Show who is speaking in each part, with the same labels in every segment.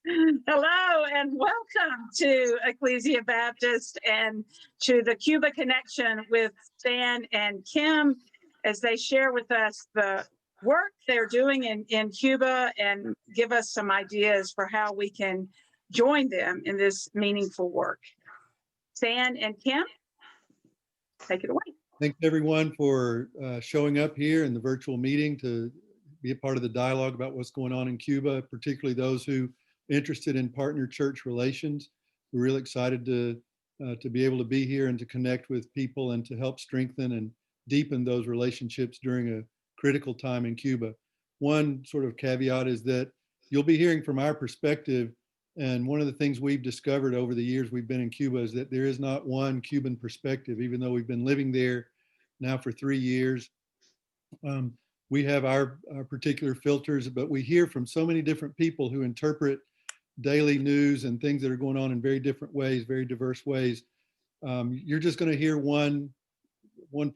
Speaker 1: Hello and welcome to Ecclesia Baptist and to the Cuba Connection with Stan and Kim as they share with us the work they're doing in Cuba and give us some ideas for how we can join them in this meaningful work. Stan and Kim, take it away.
Speaker 2: Thanks everyone for showing up here in the virtual meeting to be a part of the dialogue about what's going on in Cuba, particularly those who are interested in partner church relations. We're really excited to be able to be here and to connect with people and to help strengthen and deepen those relationships during a critical time in Cuba. One sort of caveat is that you'll be hearing from our perspective, and one of the things we've discovered over the years we've been in Cuba is that there is not one Cuban perspective, even though we've been living there now for 3 years. We have our particular filters, but we hear from so many different people who interpret daily news and things that are going on in very different ways, very diverse ways. You're just going to hear one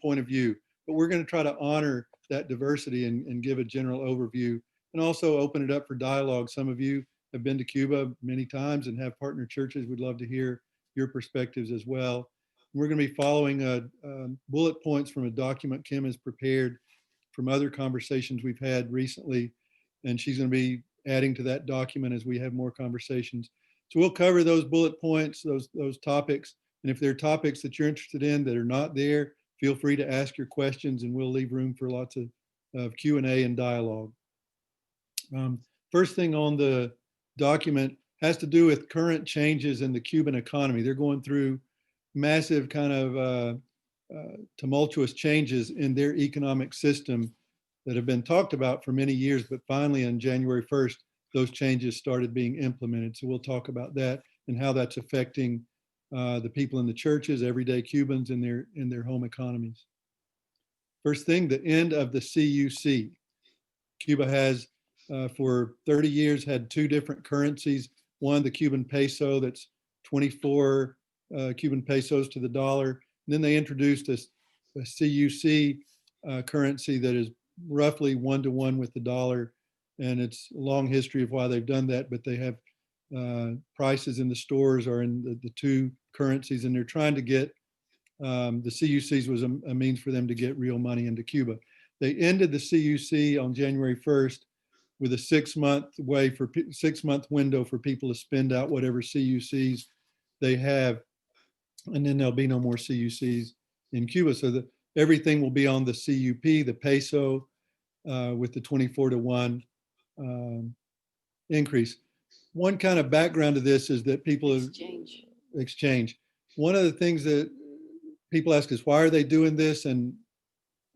Speaker 2: point of view, but we're going to try to honor that diversity and give a general overview and also open it up for dialogue. Some of you have been to Cuba many times and have partner churches. We'd love to hear your perspectives as well. We're going to be following bullet points from a document Kim has prepared from other conversations we've had recently, and she's going to be adding to that document as we have more conversations. So we'll cover those bullet points, those topics, and if there are topics that you're interested in that are not there, feel free to ask your questions and we'll leave room for lots of Q&A and dialogue. First thing on the document has to do with current changes in the Cuban economy. They're going through massive kind of tumultuous changes in their economic system that have been talked about for many years, but finally on January 1st, those changes started being implemented. So we'll talk about that and how that's affecting the people in the churches, everyday Cubans in their home economies. First thing, the end of the CUC. Cuba has for 30 years had two different currencies. One, the Cuban peso, that's 24 Cuban pesos to the dollar. And then they introduced a CUC currency that is roughly 1-to-1 with the dollar. And it's a long history of why they've done that, but they have prices in the stores are in the two currencies, and they're trying to get, the CUCs was a means for them to get real money into Cuba. They ended the CUC on January 1st with a 6-month window for people to spend out whatever CUCs they have. And then there'll be no more CUCs in Cuba. So everything will be on the CUP, the peso, with the 24-to-1 increase. One kind of background to this is that people exchange. One of the things that people ask is, why are they doing this? And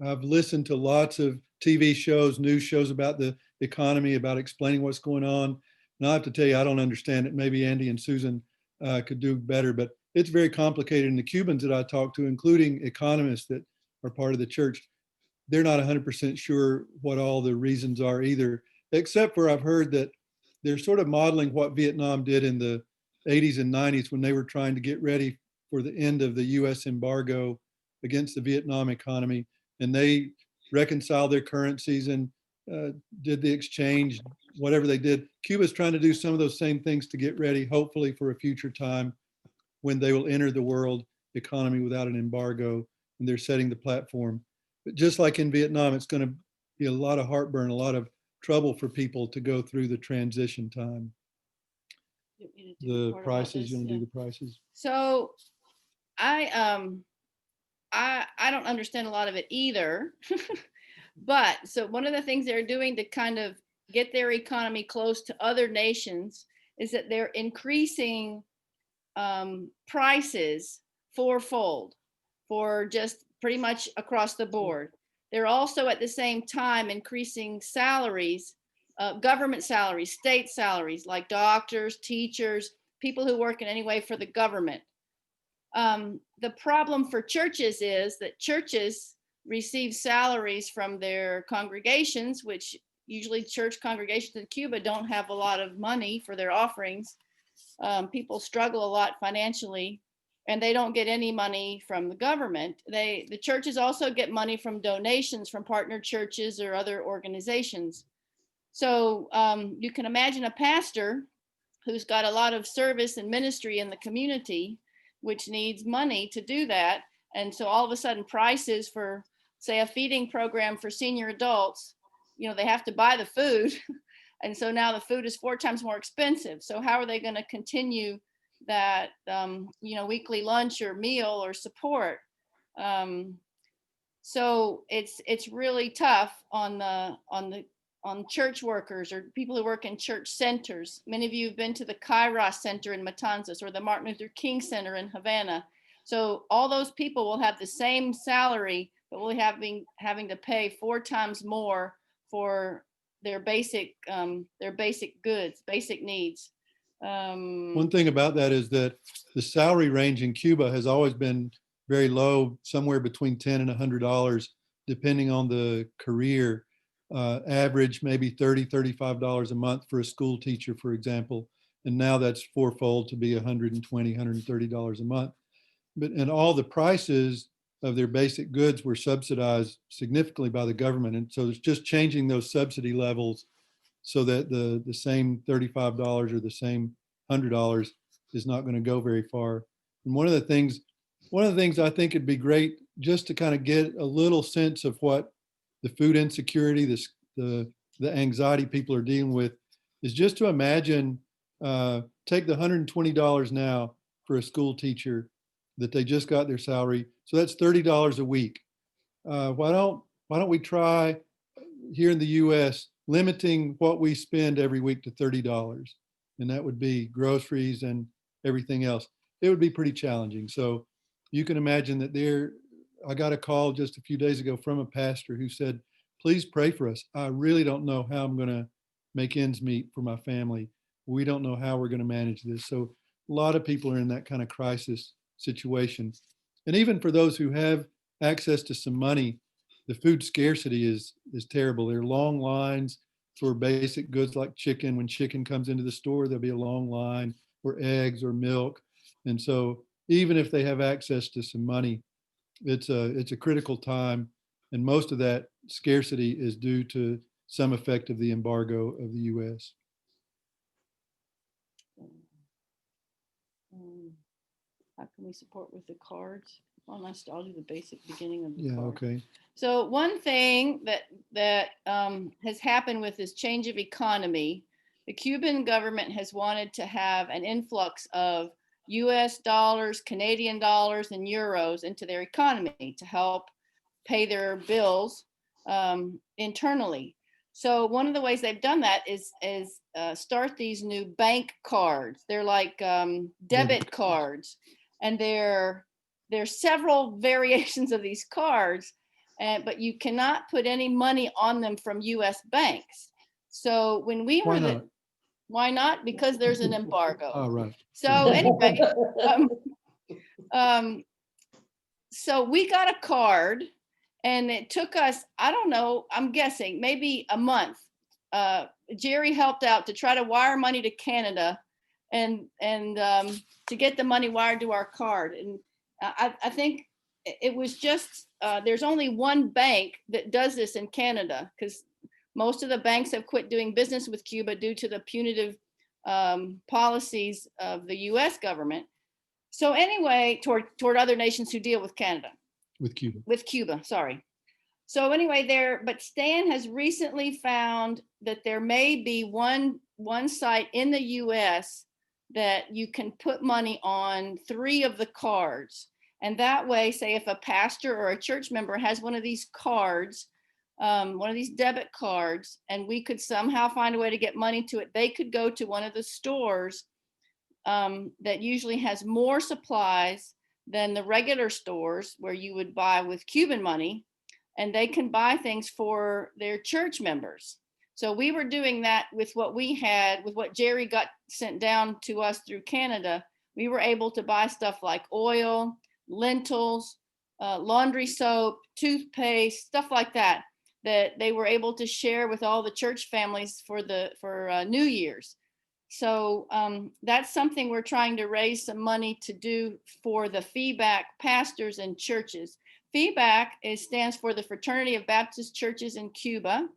Speaker 2: I've listened to lots of TV shows, news shows about the economy, about explaining what's going on. And I have to tell you, I don't understand it. Maybe Andy and Susan could do better, but it's very complicated. And the Cubans that I talk to, including economists that are part of the church, they're not 100% sure what all the reasons are either, except for I've heard that they're sort of modeling what Vietnam did in the 80s and 90s when they were trying to get ready for the end of the US embargo against the Vietnam economy. And they reconciled their currencies and did the exchange, whatever they did. Cuba's trying to do some of those same things to get ready, hopefully for a future time when they will enter the world economy without an embargo, and they're setting the platform. But just like in Vietnam, it's going to be a lot of heartburn, a lot of trouble for people to go through the transition time. The prices, you want to do the prices?
Speaker 3: So I don't understand a lot of it either. But so one of the things they're doing to kind of get their economy close to other nations is that they're increasing prices fourfold for just pretty much across the board. They're also at the same time increasing salaries, government salaries, state salaries, like doctors, teachers, people who work in any way for the government. The problem for churches is that churches receive salaries from their congregations, which usually church congregations in Cuba don't have a lot of money for their offerings. People struggle a lot financially, and they don't get any money from the government. The churches also get money from donations from partner churches or other organizations. So you can imagine a pastor who's got a lot of service and ministry in the community, which needs money to do that. And so all of a sudden prices for, say, a feeding program for senior adults, you know, they have to buy the food. And so now the food is 4 times more expensive. So how are they going to continue that, you know, weekly lunch or meal or support? So it's really tough on church workers or people who work in church centers. Many of you have been to the Kairos Center in Matanzas or the Martin Luther King Center in Havana. So all those people will have the same salary, but will having to pay 4 times more for their basic goods, basic needs.
Speaker 2: One thing about that is that the salary range in Cuba has always been very low, somewhere between $10 and $100, depending on the career. Average maybe $30, $35 a month for a school teacher, for example. And now that's fourfold to be $120, $130 a month. And all the prices of their basic goods were subsidized significantly by the government. And so it's just changing those subsidy levels so that the same $35 or the same $100 is not going to go very far. And one of the things I think it'd be great just to kind of get a little sense of what the food insecurity, the anxiety people are dealing with, is just to imagine, take the $120 now for a school teacher that they just got their salary. So that's $30 a week. Why don't we try here in the US limiting what we spend every week to $30? And that would be groceries and everything else. It would be pretty challenging. So you can imagine that I got a call just a few days ago from a pastor who said, please pray for us. I really don't know how I'm going to make ends meet for my family. We don't know how we're going to manage this. So a lot of people are in that kind of crisis situation. And even for those who have access to some money, the food scarcity is terrible. There are long lines for basic goods like chicken. When chicken comes into the store, there'll be a long line, or eggs or milk. And so even if they have access to some money, it's a critical time. And most of that scarcity is due to some effect of the embargo of the US.
Speaker 3: How can we support with the cards? Well, I'll do the basic beginning of the
Speaker 2: Yeah,
Speaker 3: card.
Speaker 2: okay.
Speaker 3: So one thing that has happened with this change of economy, the Cuban government has wanted to have an influx of US dollars, Canadian dollars, and euros into their economy to help pay their bills internally. So one of the ways they've done that is start these new bank cards. They're like debit cards, and there's several variations of these cards, but you cannot put any money on them from US banks. So when we were
Speaker 2: Why not?
Speaker 3: Why not? Because there's an embargo.
Speaker 2: Oh, right.
Speaker 3: So anyway, so we got a card, and it took us, I don't know, I'm guessing maybe a month. Jerry helped out to try to wire money to Canada and to get the money wired to our card. And I think it was just, there's only one bank that does this in Canada, because most of the banks have quit doing business with Cuba due to the punitive policies of the US government. So anyway, toward other nations who deal with Canada. With Cuba, sorry. So anyway, but Stan has recently found that there may be one site in the US that you can put money on 3 of the cards. And that way, say if a pastor or a church member has one of these cards, one of these debit cards, and we could somehow find a way to get money to it, they could go to one of the stores that usually has more supplies than the regular stores where you would buy with Cuban money, and they can buy things for their church members. So we were doing that with what we had, with what Jerry got sent down to us through Canada. We were able to buy stuff like oil, lentils, laundry soap, toothpaste, stuff like that they were able to share with all the church families for New Year's. So that's something we're trying to raise some money to do for the feedback pastors and churches. Feedback stands for the Fraternity of Baptist Churches in Cuba.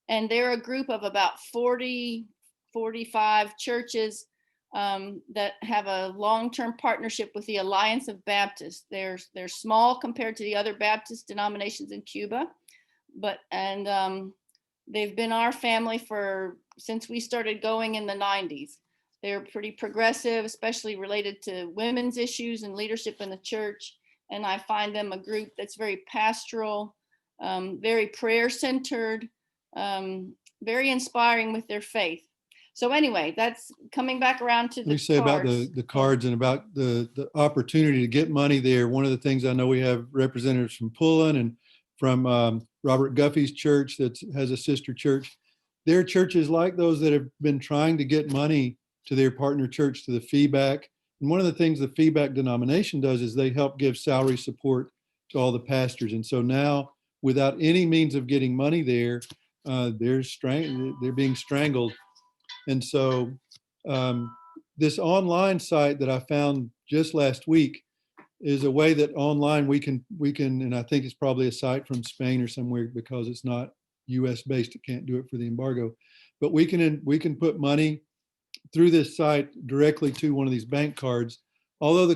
Speaker 3: And they're a group of about 40 45 churches that have a long-term partnership with the Alliance of Baptists. They're small compared to the other Baptist denominations in Cuba, but they've been our family since we started going in the 90s. They're pretty progressive, especially related to women's issues and leadership in the church. And I find them a group that's very pastoral, very prayer-centered, very inspiring with their faith. So anyway, that's coming back around to the
Speaker 2: Let me say about
Speaker 3: cards.
Speaker 2: the cards and about the opportunity to get money there. One of the things I know, we have representatives from Pullen and from Robert Guffey's church that has a sister church. There are churches like those that have been trying to get money to their partner church, to the feedback. And one of the things the feedback denomination does is they help give salary support to all the pastors. And so now, without any means of getting money there, they're being strangled. And so this online site that I found just last week is a way that online we can, and I think it's probably a site from Spain or somewhere, because it's not US based, it can't do it for the embargo, but we can put money through this site directly to one of these bank cards. Although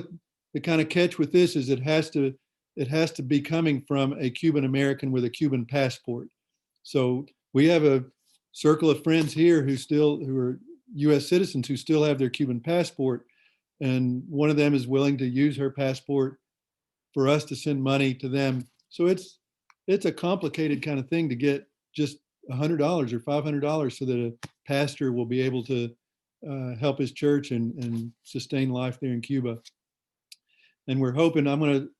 Speaker 2: the kind of catch with this is it has to be coming from a Cuban American with a Cuban passport. So we have a circle of friends here who are US citizens who still have their Cuban passport. And one of them is willing to use her passport for us to send money to them. So it's a complicated kind of thing to get just $100 or $500 so that a pastor will be able to help his church and sustain life there in Cuba. And we're hoping,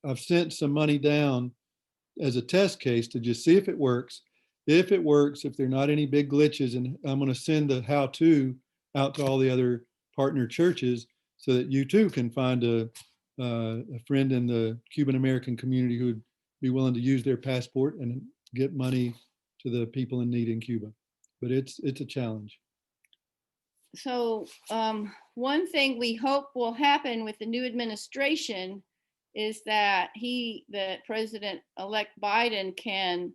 Speaker 2: I've sent some money down as a test case to just see if it works. If it works, if there are not any big glitches, and I'm going to send the how-to out to all the other partner churches so that you too can find a friend in the Cuban American community who would be willing to use their passport and get money to the people in need in Cuba. But it's a challenge.
Speaker 3: So one thing we hope will happen with the new administration is that President-elect Biden can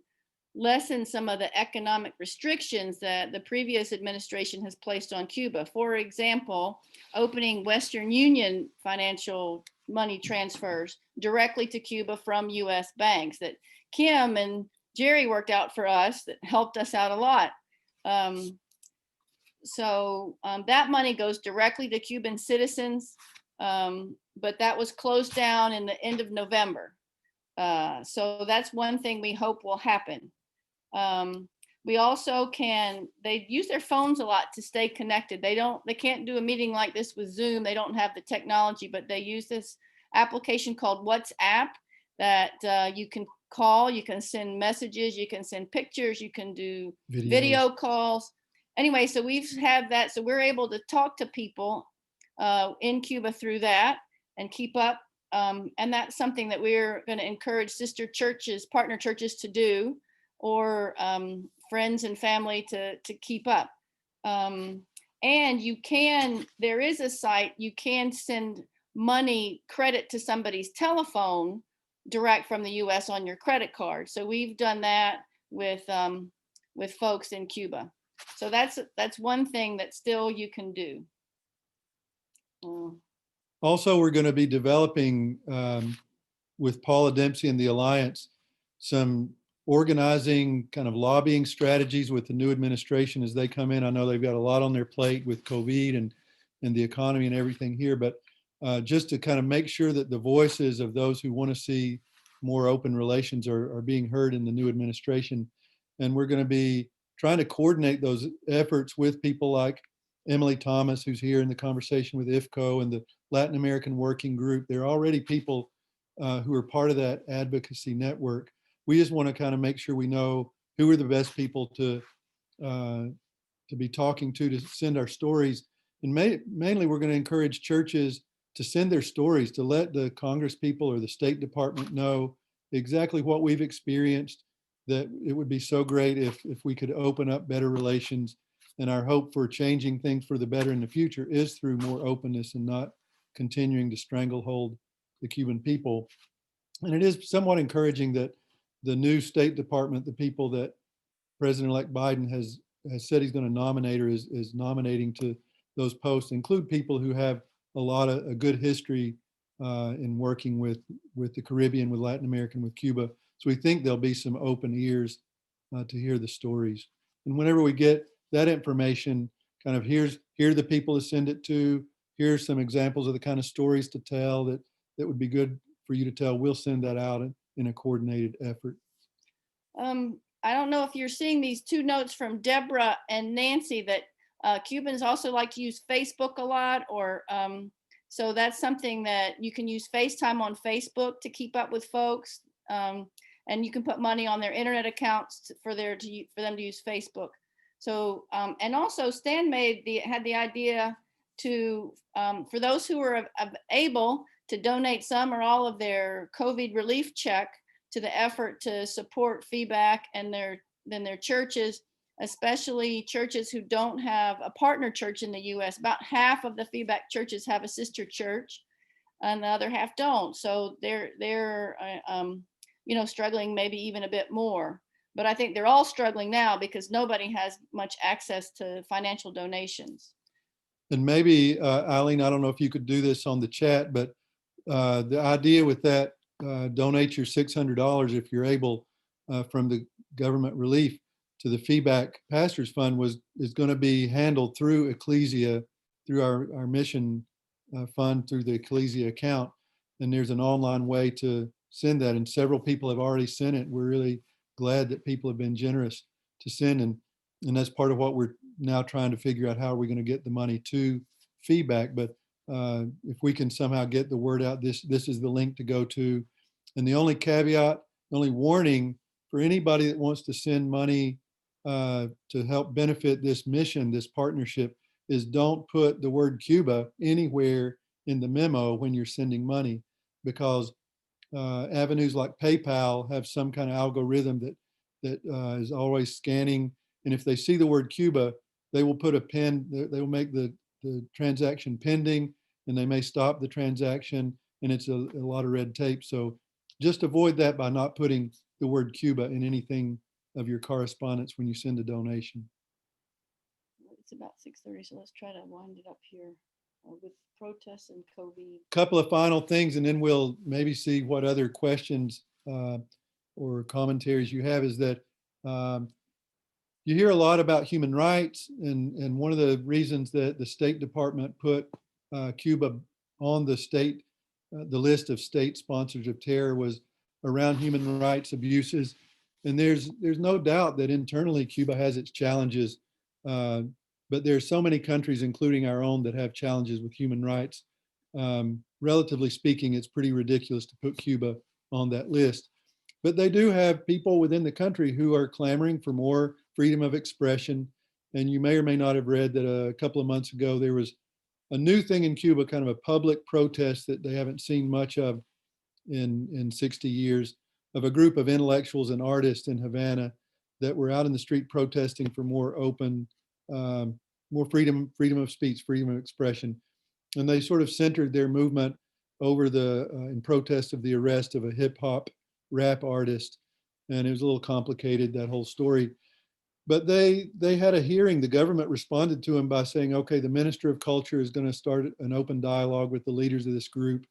Speaker 3: lessen some of the economic restrictions that the previous administration has placed on Cuba. For example, opening Western Union financial money transfers directly to Cuba from US banks that Kim and Jerry worked out for us, that helped us out a lot. So that money goes directly to Cuban citizens, but that was closed down in the end of November. So that's one thing we hope will happen. We also they use their phones a lot to stay connected. They can't do a meeting like this with Zoom. They don't have the technology, but they use this application called WhatsApp that you can call, you can send messages, you can send pictures, you can do video calls. Anyway, so we've had that. So we're able to talk to people in Cuba through that and keep up. And that's something that we're going to encourage sister churches, partner churches to do, or friends and family to keep up. And there is a site, you can send money credit to somebody's telephone direct from the US on your credit card. So we've done that with folks in Cuba. So that's one thing that still you can do.
Speaker 2: Also, we're going to be developing with Paula Dempsey and the Alliance some organizing kind of lobbying strategies with the new administration as they come in. I know they've got a lot on their plate with COVID and the economy and everything here, but just to kind of make sure that the voices of those who want to see more open relations are being heard in the new administration. And we're going to be trying to coordinate those efforts with people like Emily Thomas, who's here in the conversation with IFCO and the Latin American Working Group. There are already people who are part of that advocacy network. We just want to kind of make sure we know who are the best people to be talking to send our stories. And mainly we're going to encourage churches to send their stories, to let the Congress people or the State Department know exactly what we've experienced, that it would be so great if we could open up better relations. And our hope for changing things for the better in the future is through more openness and not continuing to stranglehold the Cuban people. And it is somewhat encouraging that the new State Department, the people that President-elect Biden has has said he's going to nominate or is nominating to those posts include people who have a good history in working with the Caribbean, with Latin America, and with Cuba. So we think there'll be some open ears to hear the stories. And whenever we get that information, kind of here are the people to send it to, here's some examples of the kind of stories to tell that would be good for you to tell. We'll send that out in a coordinated effort.
Speaker 3: I don't know if you're seeing these two notes from Deborah and Nancy that Cubans also like to use Facebook a lot, or so that's something that you can use FaceTime on Facebook to keep up with folks, and you can put money on their internet accounts for them to use Facebook. So and also Stan had the idea to for those who are able to donate some or all of their COVID relief check to the effort to support feedback and their churches, especially churches who don't have a partner church in the U.S. About half of the feedback churches have a sister church, and the other half don't. So they're struggling maybe even a bit more. But I think they're all struggling now because nobody has much access to financial donations.
Speaker 2: And maybe, Eileen, I don't know if you could do this on the chat, but the idea with that, donate your $600 if you're able from the government relief to the Feedback Pastors Fund is going to be handled through Ecclesia, through our mission fund, through the Ecclesia account. And there's an online way to send that, and several people have already sent it. We're really glad that people have been generous to send, and that's part of what we're now trying to figure out. How are we going to get the money to Feedback? But if we can somehow get the word out, this is the link to go to. And the only caveat, the only warning for anybody that wants to send money to help benefit this mission, this partnership, is don't put the word Cuba anywhere in the memo when you're sending money, because avenues like PayPal have some kind of algorithm that is always scanning. And if they see the word Cuba, they will put a pin, they will make the transaction pending, and they may stop the transaction, and it's a lot of red tape. So just avoid that by not putting the word Cuba in anything of your correspondence when you send a donation.
Speaker 3: It's about 6:30, so let's try to wind it up here with protests and COVID.
Speaker 2: Couple of final things, and then we'll maybe see what other questions or commentaries you have. Is that you hear a lot about human rights, and one of the reasons that the State Department put Cuba on the list of state sponsors of terror was around human rights abuses. And there's no doubt that internally Cuba has its challenges, but there's so many countries, including our own, that have challenges with human rights. Relatively speaking, it's pretty ridiculous to put Cuba on that list. But they do have people within the country who are clamoring for more freedom of expression. And you may or may not have read that a couple of months ago, there was a new thing in Cuba, kind of a public protest that they haven't seen much of in 60 years, of a group of intellectuals and artists in Havana that were out in the street protesting for more open, more freedom of speech, freedom of expression. And they sort of centered their movement over in protest of the arrest of a hip hop rap artist. And it was a little complicated, that whole story. But they had a hearing. The government responded to him by saying, okay, the Minister of Culture is going to start an open dialogue with the leaders of this group.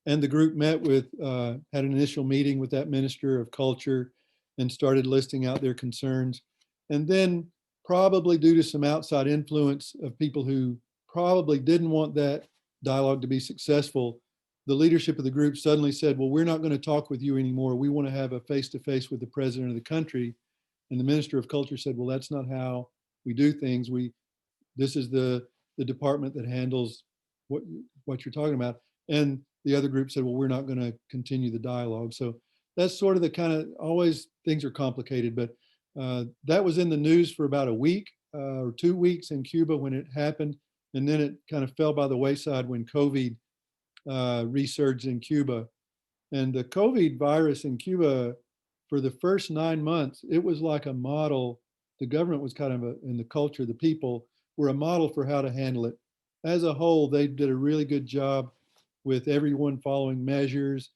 Speaker 2: And the group had an initial meeting with that Minister of Culture and started listing out their concerns. And then, probably due to some outside influence of people who probably didn't want that dialogue to be successful, the leadership of the group suddenly said, well, we're not going to talk with you anymore. We want to have a face-to-face with the president of the country. And the Minister of Culture said, well, that's not how we do things. This is the department that handles what you're talking about. And the other group said, well, we're not going to continue the dialogue. So that's sort of the kind of, always things are complicated, but that was in the news for about a week or 2 weeks in Cuba when it happened. And then it kind of fell by the wayside when COVID resurged in Cuba. And the COVID virus in Cuba, for the first 9 months, it was like a model. The government was kind of in the culture, the people were a model for how to handle it. As a whole, they did a really good job with everyone following measures.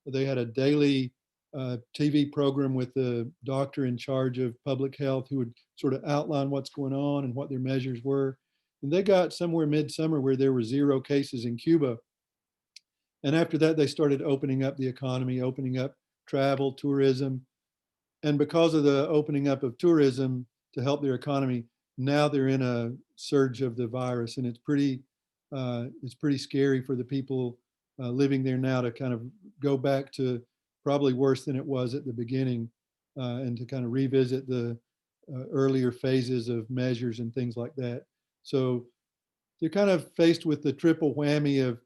Speaker 2: They had a daily TV program with the doctor in charge of public health who would sort of outline what's going on and what their measures were. And they got somewhere midsummer where there were 0 cases in Cuba. And after that, they started opening up the economy, opening up travel, tourism. And because of the opening up of tourism to help their economy, now they're in a surge of the virus. And it's pretty scary for the people living there now to kind of go back to probably worse than it was at the beginning, and to kind of revisit the earlier phases of measures and things like that. So they're kind of faced with the triple whammy of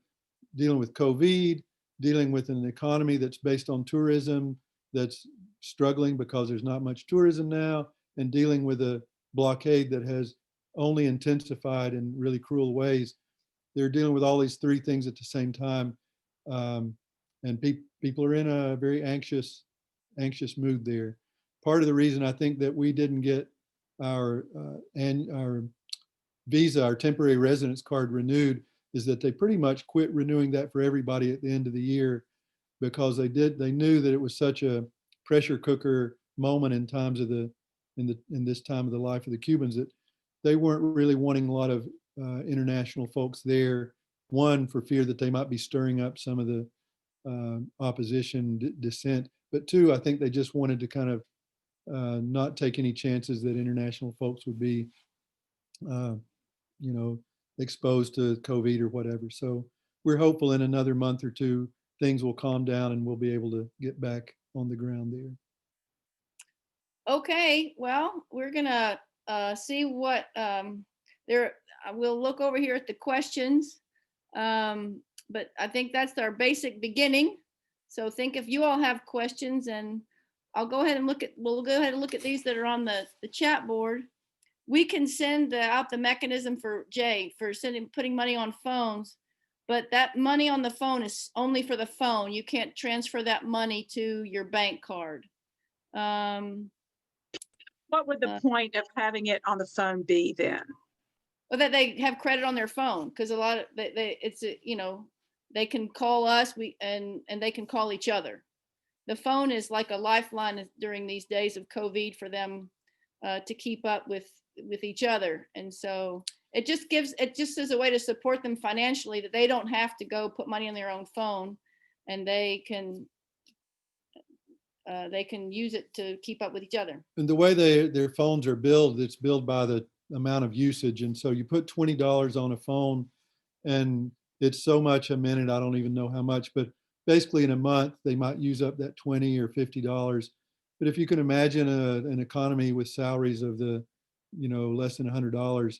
Speaker 2: dealing with COVID, dealing with an economy that's based on tourism that's struggling because there's not much tourism now, and dealing with a blockade that has only intensified in really cruel ways. They're dealing with all these 3 things at the same time. And people are in a very anxious mood there. Part of the reason I think that we didn't get our visa, our temporary residence card renewed, is that they pretty much quit renewing that for everybody at the end of the year, because they knew that it was such a pressure cooker moment in this time of the life of the Cubans, that they weren't really wanting a lot of international folks there. One, for fear that they might be stirring up some of the opposition dissent, but 2, I think they just wanted to kind of not take any chances that international folks would be, exposed to COVID or whatever. So we're hopeful in another month or 2, things will calm down and we'll be able to get back on the ground there.
Speaker 3: Okay, well, we're gonna see what we'll look over here at the questions. But I think that's our basic beginning. So think if you all have questions, and we'll go ahead and look at these that are on the chat board. We can send out the mechanism for Jay for putting money on phones, but that money on the phone is only for the phone. You can't transfer that money to your bank card.
Speaker 1: What would the point of having it on the phone be then?
Speaker 3: Well, that they have credit on their phone, because a lot of they can call us, and they can call each other. The phone is like a lifeline during these days of COVID for them to keep up with each other. And so it just is a way to support them financially, that they don't have to go put money on their own phone, and they can use it to keep up with each other.
Speaker 2: And the way their phones are billed, it's billed by the amount of usage. And so you put $20 on a phone and it's so much a minute, I don't even know how much, but basically in a month, they might use up that $20 or $50. But if you can imagine an economy with salaries of less than $100,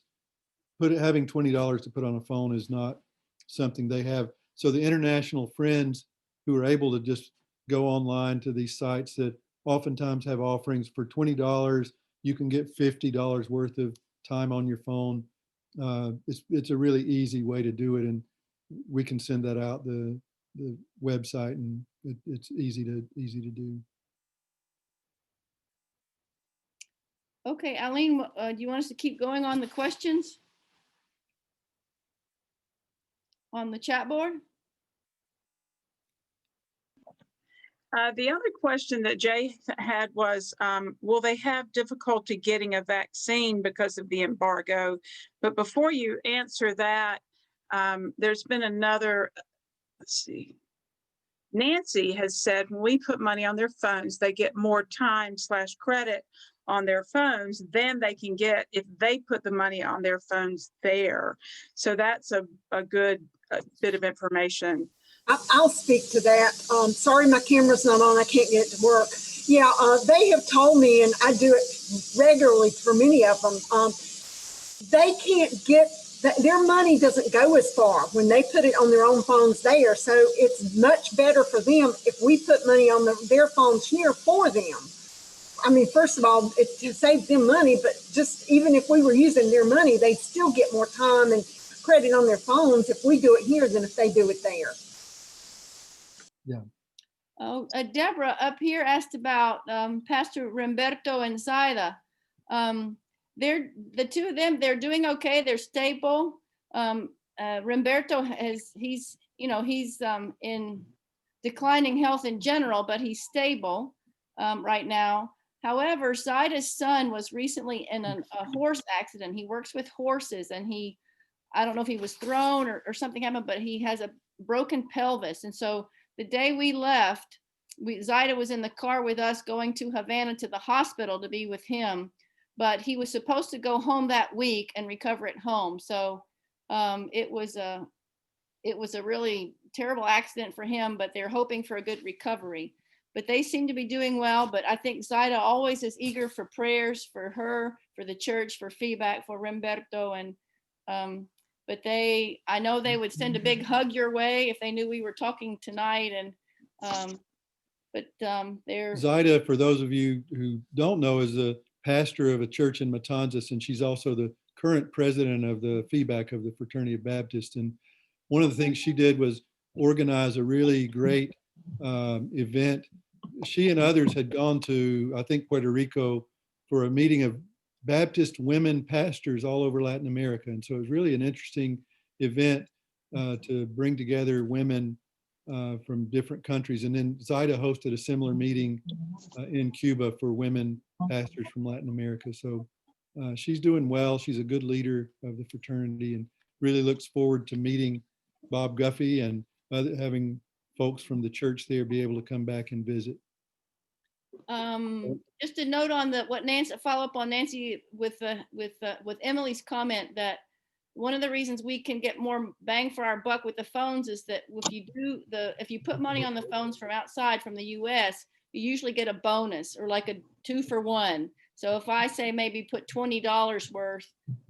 Speaker 2: having $20 to put on a phone is not something they have. So the international friends who are able to just go online to these sites that oftentimes have offerings for $20, you can get $50 worth of time on your phone. It's a really easy way to do it, and we can send that out the website, and it's easy to do.
Speaker 3: Okay, Eileen, do you want us to keep going on the questions on the chat board?
Speaker 1: The other question that Jay had was, will they have difficulty getting a vaccine because of the embargo? But before you answer that, there's been another, let's see. Nancy has said when we put money on their phones, they get more time/credit on their phones than they can get if they put the money on their phones there. So that's a good bit of information.
Speaker 4: I'll speak to that. Sorry, my camera's not on. I can't get it to work. Yeah, they have told me, and I do it regularly for many of them, they can't get, their money doesn't go as far when they put it on their own phones there. So it's much better for them if we put money on their phones here for them. I mean, first of all, it saves them money, but just even if we were using their money, they'd still get more time and credit on their phones if we do it here than if they do it there.
Speaker 2: Yeah.
Speaker 3: Oh, Deborah up here asked about Pastor Remberto and Zaida. The two of them, they're doing okay. They're stable. Remberto he's in declining health in general, but he's stable right now. However, Zaida's son was recently in a horse accident. He works with horses, and I don't know if he was thrown or something happened, but he has a broken pelvis. And so the day we left, Zaida was in the car with us going to Havana to the hospital to be with him, but he was supposed to go home that week and recover at home. So it was a really terrible accident for him, but they're hoping for a good recovery. But they seem to be doing well. But I think Zaida always is eager for prayers for her, for the church, for feedback for Remberto. And but I know they would send a big hug your way if they knew we were talking tonight. And they're
Speaker 2: Zaida, for those of you who don't know, is the pastor of a church in Matanzas, and she's also the current president of the feedback of the Fraternity of Baptists. And one of the things she did was organize a really great event. She and others had gone to, I think, Puerto Rico for a meeting of Baptist women pastors all over Latin America. And so it was really an interesting event to bring together women from different countries. And then Zaida hosted a similar meeting in Cuba for women pastors from Latin America. So she's doing well. She's a good leader of the fraternity and really looks forward to meeting Bob Guffey and having folks from the church there be able to come back and visit.
Speaker 3: Just a note on what Nancy, follow up on Nancy with Emily's comment that one of the reasons we can get more bang for our buck with the phones is that if you put money on the phones from outside, from the US, you usually get a bonus or like a 2-for-1. So if I say maybe put $20 worth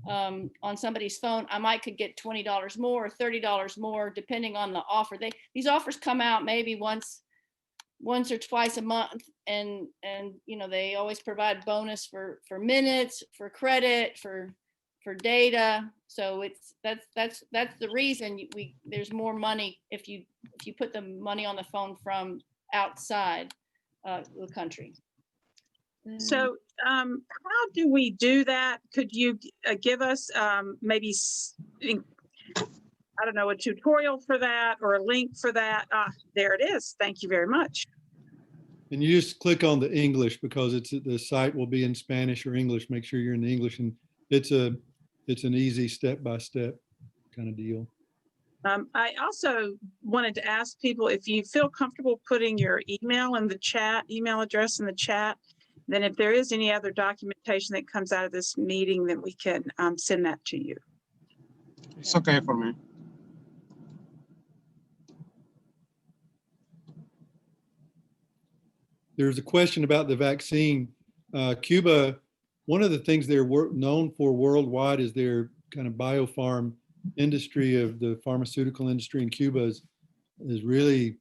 Speaker 3: on somebody's phone, I could get $20 more or $30 more depending on the offer. These offers come out maybe once or twice a month, and they always provide bonus for minutes, for credit, for data. So that's the reason there's more money if you put the money on the phone from outside the country.
Speaker 1: So how do we do that? Could you give us maybe, I don't know, a tutorial for that or a link for that? There it is. Thank you very much.
Speaker 2: And you just click on the English because the site will be in Spanish or English. Make sure you're in the English, and it's an easy step-by-step kind of deal.
Speaker 1: I also wanted to ask people if you feel comfortable putting your email address in the chat. Then if there is any other documentation that comes out of this meeting, then we can send that to you.
Speaker 5: It's okay for me.
Speaker 2: There's a question about the vaccine. Cuba, one of the things they're known for worldwide is their kind of biopharm industry of the pharmaceutical industry in Cuba is really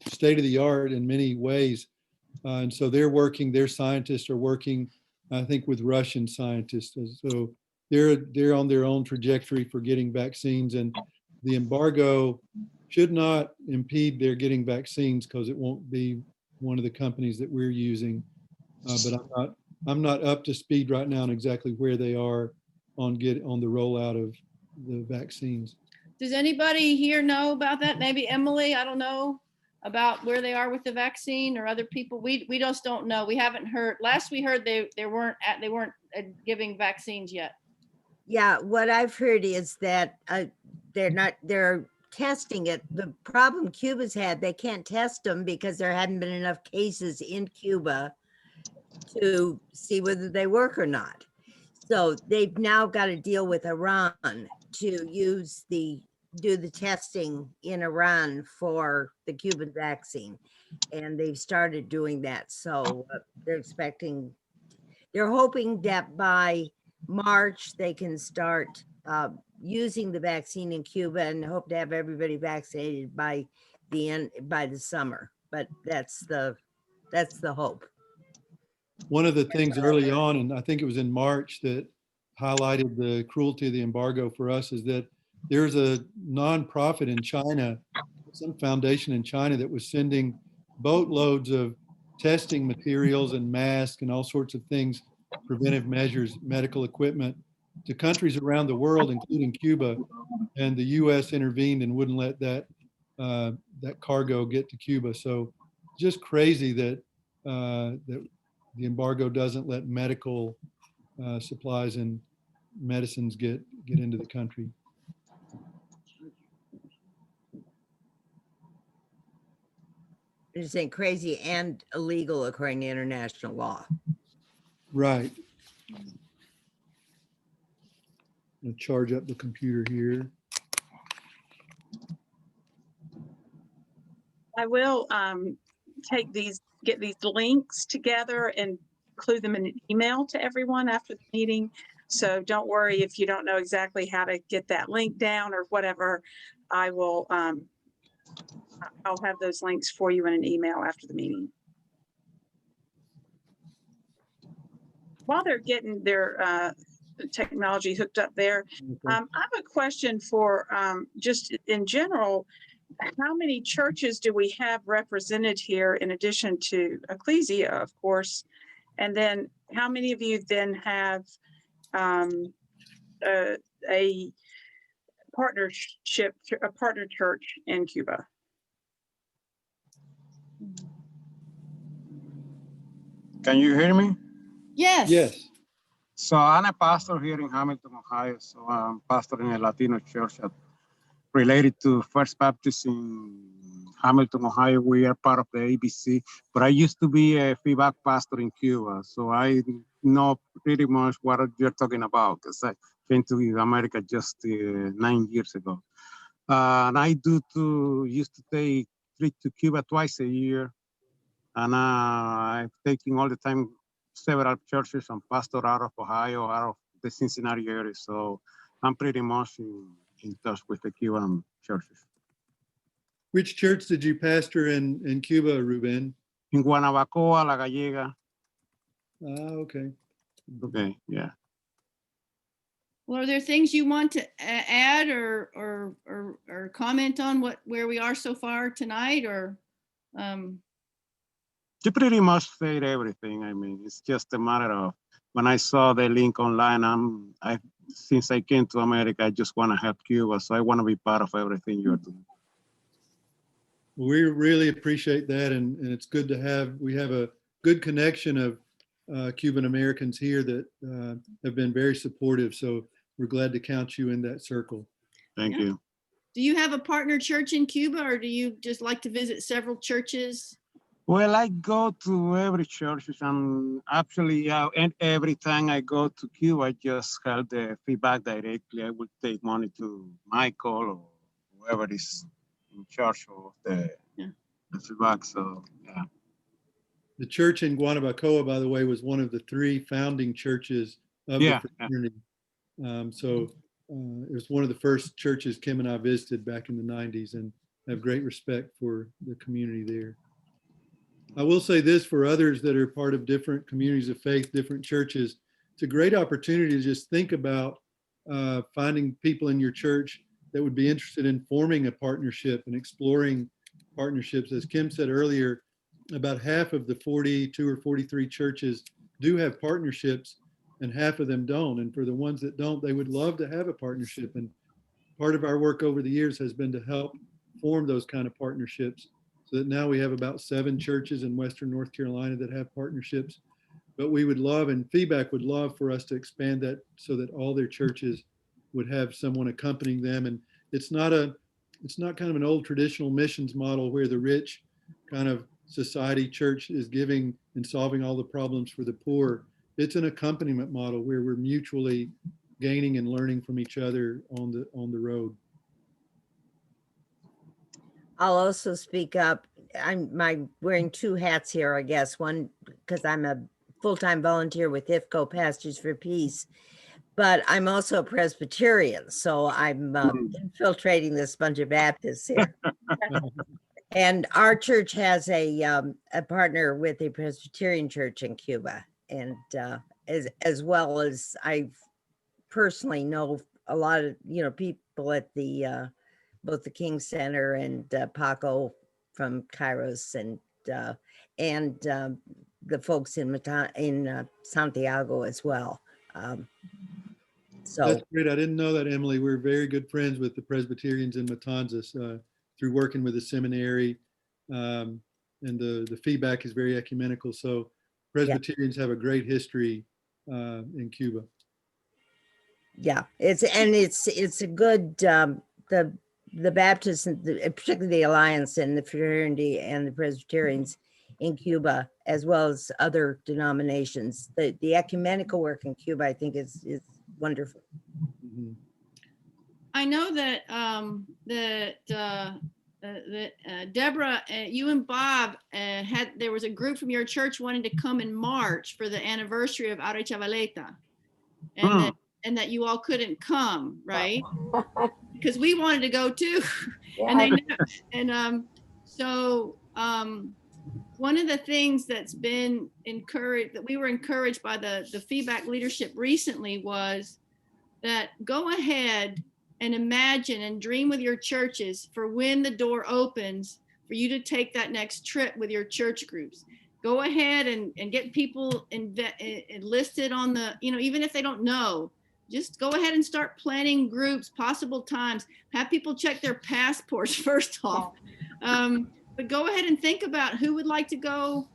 Speaker 2: state of the art in many ways. And so their scientists are working, I think, with Russian scientists. So they're on their own trajectory for getting vaccines, and the embargo should not impede their getting vaccines because it won't be one of the companies that we're using. But I'm not up to speed right now on exactly where they are on the rollout of the vaccines.
Speaker 3: Does anybody here know about that? Maybe Emily, I don't know about where they are with the vaccine, or other people. We just don't know. We haven't heard. Last we heard they weren't giving vaccines yet.
Speaker 6: Yeah, what I've heard is that they're testing it. The problem Cuba's had, they can't test them because there hadn't been enough cases in Cuba to see whether they work or not. So they've now got to deal with Iran to do the testing in Iran for the Cuban vaccine. And they've started doing that. So they're hoping that by March, they can start using the vaccine in Cuba, and hope to have everybody vaccinated by the summer. But that's the hope.
Speaker 2: One of the things early on, and I think it was in March, that highlighted the cruelty of the embargo for us is that there's a nonprofit in China, some foundation in China, that was sending boatloads of testing materials and masks and all sorts of things, preventive measures, medical equipment, to countries around the world, including Cuba. And the US intervened and wouldn't let that that cargo get to Cuba. So just crazy that that the embargo doesn't let medical supplies and medicines get into the country.
Speaker 6: You're saying crazy and illegal according to international law.
Speaker 2: Right. I'll charge up the computer here.
Speaker 1: I will get these links together and include them in an email to everyone after the meeting. So don't worry if you don't know exactly how to get that link down or whatever. I will, I'll have those links for you in an email after the meeting. While they're getting their technology hooked up there, I have a question for just in general. How many churches do we have represented here in addition to Ecclesia, of course? And then how many of you then have a partnership, a partner church in Cuba?
Speaker 5: Can you hear me?
Speaker 3: Yes.
Speaker 2: Yes.
Speaker 5: So I'm a pastor here in Hamilton, Ohio. So I'm pastor in a Latino church related to First Baptist in Hamilton, Ohio. We are part of the ABC, but I used to be a feedback pastor in Cuba. So I know pretty much what you're talking about because I came to America just 9 years ago. And I used to take trip to Cuba twice a year. And I'm taking all the time several churches and pastor out of Ohio, out of the Cincinnati area. So I'm pretty much in touch with the Cuban churches.
Speaker 2: Which church did you pastor in Cuba, Ruben?
Speaker 5: In Guanabacoa, La Gallega.
Speaker 2: Okay.
Speaker 5: Okay, yeah.
Speaker 3: Well, are there things you want to add or comment on where we are so far tonight, or?
Speaker 5: You pretty much said everything. I mean, it's just a matter of when I saw the link online, since I came to America, I just want to help Cuba. So I want to be part of everything you're doing.
Speaker 2: We really appreciate that. And it's good to have, we have a good connection of Cuban Americans here that have been very supportive. So we're glad to count you in that circle.
Speaker 5: Thank you.
Speaker 3: Do you have a partner church in Cuba, or do you just like to visit several churches?
Speaker 5: Well, I go to every church, and actually, and every time I go to Cuba, I just help the feedback directly. I would take money to Michael or whoever is in charge of the feedback. So, yeah.
Speaker 2: The church in Guanabacoa, by the way, was one of the 3 founding churches of the fraternity. It was one of the first churches Kim and I visited back in the 90s, and have great respect for the community there. I will say this for others that are part of different communities of faith, different churches, it's a great opportunity to just think about finding people in your church that would be interested in forming a partnership and exploring partnerships. As Kim said earlier, about half of the 42 or 43 churches do have partnerships and half of them don't. And for the ones that don't, they would love to have a partnership. And part of our work over the years has been to help form those kind of partnerships. So that now we have about 7 churches in Western North Carolina that have partnerships. But we would love, and Feedback would love for us to expand that so that all their churches would have someone accompanying them. And it's not kind of an old traditional missions model where the rich kind of society church is giving and solving all the problems for the poor. It's an accompaniment model where we're mutually gaining and learning from each other on the road.
Speaker 6: I'll also speak up. I'm wearing 2 hats here, I guess. One, because I'm a full-time volunteer with IFCO Pastors for Peace, but I'm also a Presbyterian. So I'm infiltrating this bunch of Baptists here. And our church has a partner with a Presbyterian church in Cuba. And as well as I personally know a lot of, people at the both the King Center and Paco from Kairos and the folks in Santiago as well. So
Speaker 2: that's great. I didn't know that, Emily. We're very good friends with the Presbyterians in Matanzas through working with the seminary. And the feedback is very ecumenical. So Presbyterians have a great history in Cuba.
Speaker 6: Yeah, it's a good, the Baptists, and particularly the Alliance and the Fraternity and the Presbyterians in Cuba, as well as other denominations. The ecumenical work in Cuba, I think, is wonderful.
Speaker 2: Mhm.
Speaker 3: I know that Deborah, you and Bob there was a group from your church wanting to come in March for the anniversary of Ara Chavaleta, and that you all couldn't come, right? Because we wanted to go too. So one of the things that's been encouraged, that we were encouraged by the feedback leadership recently, was that go ahead and imagine and dream with your churches for when the door opens for you to take that next trip with your church groups. Go ahead and get people enlisted on the, even if they don't know, just go ahead and start planning groups, possible times, have people check their passports first off. But go ahead and think about who would like to go.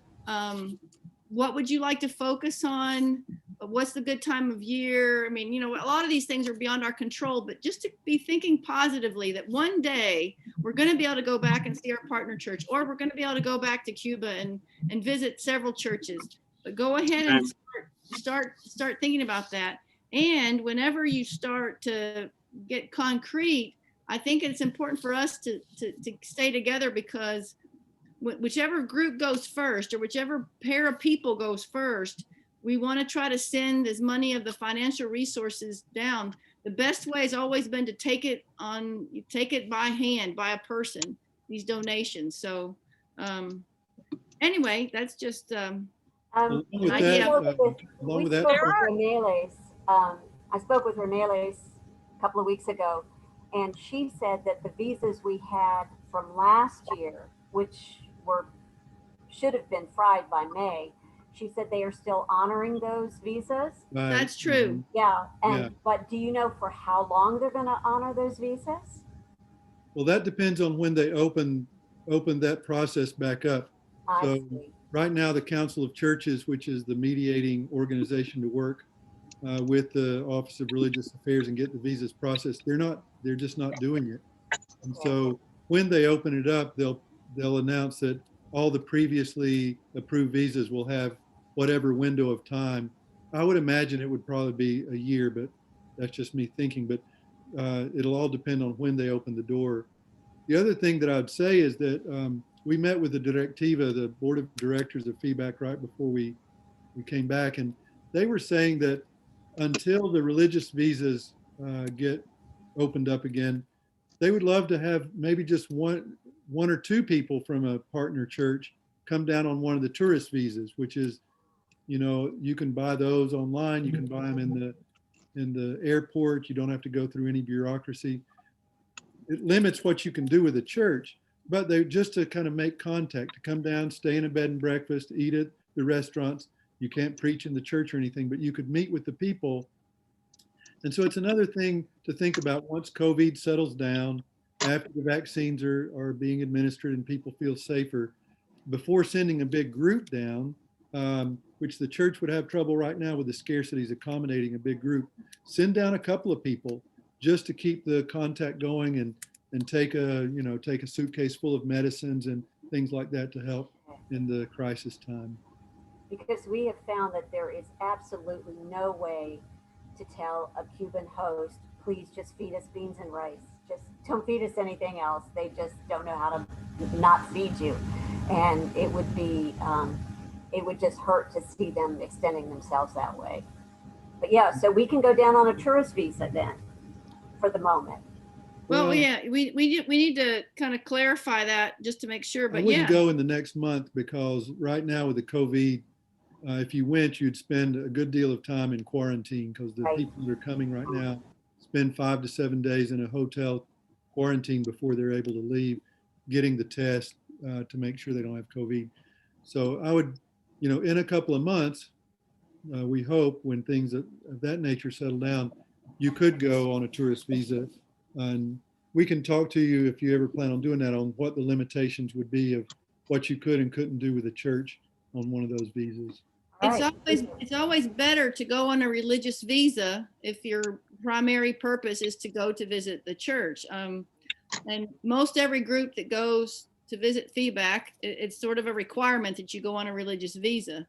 Speaker 3: What would you like to focus on? What's the good time of year? I mean, a lot of these things are beyond our control, but just to be thinking positively that one day we're going to be able to go back and see our partner church, or we're going to be able to go back to Cuba and visit several churches. But go ahead and start thinking about that. And whenever you start to get concrete, I think it's important for us to stay together, because whichever group goes first, or whichever pair of people goes first, we want to try to send as many of the financial resources down. The best way has always been to take it by hand, by a person, these donations. So anyway, that's just
Speaker 2: Along
Speaker 3: an
Speaker 2: with
Speaker 3: idea.
Speaker 7: I spoke with Reneles a couple of weeks ago, and she said that the visas we had from last year, which should have been fried by May, she said they are still honoring those visas.
Speaker 2: Right.
Speaker 3: That's true.
Speaker 7: Yeah. But do you know for how long they're going to honor those visas?
Speaker 2: Well, that depends on when they open that process back up.
Speaker 7: I see.
Speaker 2: Right now, the Council of Churches, which is the mediating organization to work with the Office of Religious Affairs and get the visas processed, they're just not doing it. And so when they open it up, they'll announce that all the previously approved visas will have whatever window of time. I would imagine it would probably be a year, but that's just me thinking. But it'll all depend on when they open the door. The other thing that I'd say is that we met with the Directiva, the Board of Directors of Feedback, right before we came back, and they were saying that until the religious visas get opened up again, they would love to have maybe just one or two people from a partner church come down on one of the tourist visas, which is, you can buy those online. You can buy them in the airport. You don't have to go through any bureaucracy. It limits what you can do with a church, but they just to kind of make contact, to come down, stay in a bed and breakfast, eat at the restaurants. You can't preach in the church or anything, but you could meet with the people. And so it's another thing to think about once COVID settles down, after the vaccines are being administered and people feel safer, before sending a big group down, which the church would have trouble right now with the scarcities accommodating a big group, send down a couple of people just to keep the contact going and take a suitcase full of medicines and things like that to help in the crisis time.
Speaker 7: Because we have found that there is absolutely no way to tell a Cuban host, please just feed us beans and rice. Just don't feed us anything else. They just don't know how to not feed you. And it would just hurt to see them extending themselves that way. But yeah, so we can go down on a tourist visa then, for the moment.
Speaker 3: Well, yeah, we need to kind of clarify that just to make sure, but
Speaker 2: I wouldn't go in the next month, because right now with the COVID, if you went, you'd spend a good deal of time in quarantine, because the people that are coming right now spend 5 to 7 days in a hotel quarantine before they're able to leave, getting the test to make sure they don't have COVID. So I would, in a couple of months, we hope when things of that nature settle down, you could go on a tourist visa. And we can talk to you if you ever plan on doing that, on what the limitations would be of what you could and couldn't do with a church on one of those visas.
Speaker 7: All
Speaker 3: It's
Speaker 7: right.
Speaker 3: always better to go on a religious visa if your primary purpose is to go to visit the church. And most every group that goes to visit feedback, it's sort of a requirement that you go on a religious visa.